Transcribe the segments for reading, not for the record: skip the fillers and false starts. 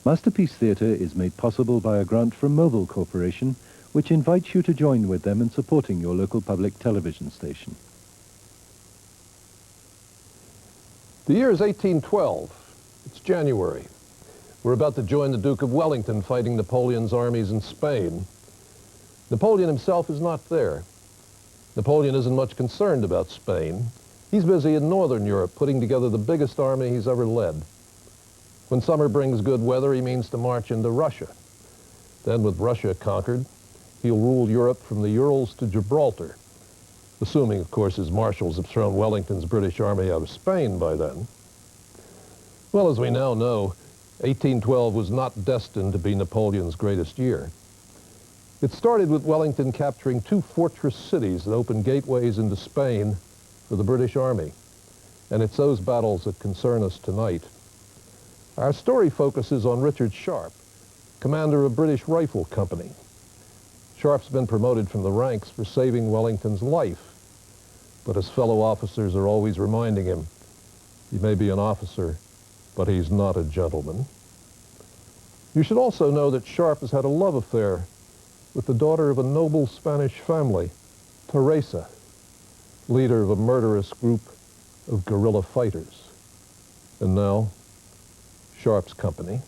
Masterpiece Theatre is made possible by a grant from Mobil Corporation, which invites you to join with them in supporting your local public television station. The year is 1812. It's January. We're about to join the Duke of Wellington fighting Napoleon's armies in Spain. Napoleon himself is not there. Napoleon isn't much concerned about Spain. He's busy in Northern Europe putting together the biggest army he's ever led. When summer brings good weather, he means to march into Russia. Then, with Russia conquered, he'll rule Europe from the Urals to Gibraltar, assuming, of course, his marshals have thrown Wellington's British army out of Spain by then. Well, as we now know, 1812 was not destined to be Napoleon's greatest year. It started with Wellington capturing two fortress cities that opened gateways into Spain for the British Army. And it's those battles that concern us tonight. Our story focuses on Richard Sharpe, commander of a British Rifle Company. Sharpe's been promoted from the ranks for saving Wellington's life, but his fellow officers are always reminding him, he may be an officer, but he's not a gentleman. You should also know that Sharpe has had a love affair with the daughter of a noble Spanish family, Teresa, leader of a murderous group of guerrilla fighters. And now, Sharpe's company.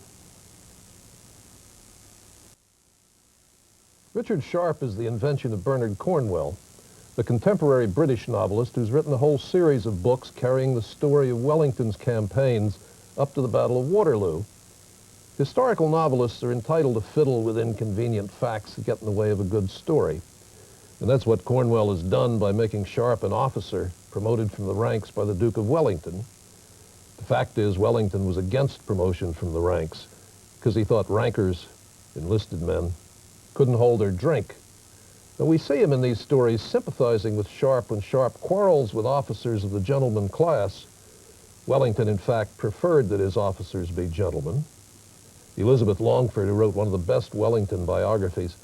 Richard Sharpe is the invention of Bernard Cornwell, the contemporary British novelist who's written a whole series of books carrying the story of Wellington's campaigns up to the Battle of Waterloo. Historical novelists are entitled to fiddle with inconvenient facts that get in the way of a good story. And that's what Cornwell has done by making Sharpe an officer promoted from the ranks by the Duke of Wellington. The fact is, Wellington was against promotion from the ranks because he thought rankers, enlisted men, couldn't hold their drink. Now, we see him in these stories sympathizing with Sharpe when Sharpe quarrels with officers of the gentleman class. Wellington, in fact, preferred that his officers be gentlemen. Elizabeth Longford, who wrote one of the best Wellington biographies,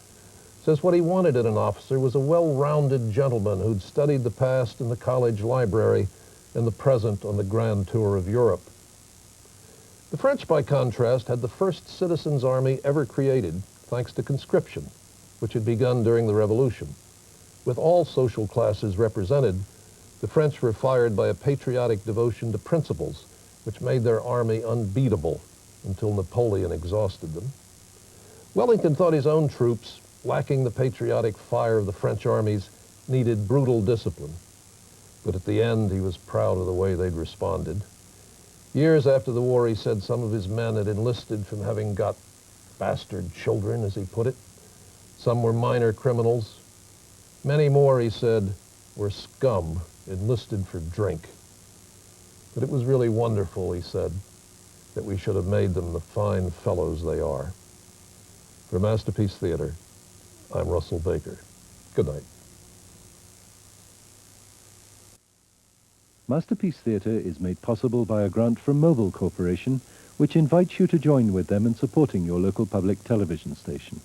says what he wanted in an officer was a well-rounded gentleman who'd studied the past in the college library and the present on the grand tour of Europe. The French, by contrast, had the first citizens' army ever created, thanks to conscription, which had begun during the Revolution. With all social classes represented, the French were fired by a patriotic devotion to principles, which made their army unbeatable until Napoleon exhausted them. Wellington thought his own troops, lacking the patriotic fire of the French armies, needed brutal discipline. But at the end, he was proud of the way they'd responded. Years after the war, he said some of his men had enlisted from having got bastard children, as he put it. Some were minor criminals. Many more, he said, were scum, enlisted for drink. But it was really wonderful, he said, that we should have made them the fine fellows they are. For Masterpiece Theatre, I'm Russell Baker. Good night. Masterpiece Theatre is made possible by a grant from Mobil Corporation, which invites you to join with them in supporting your local public television station.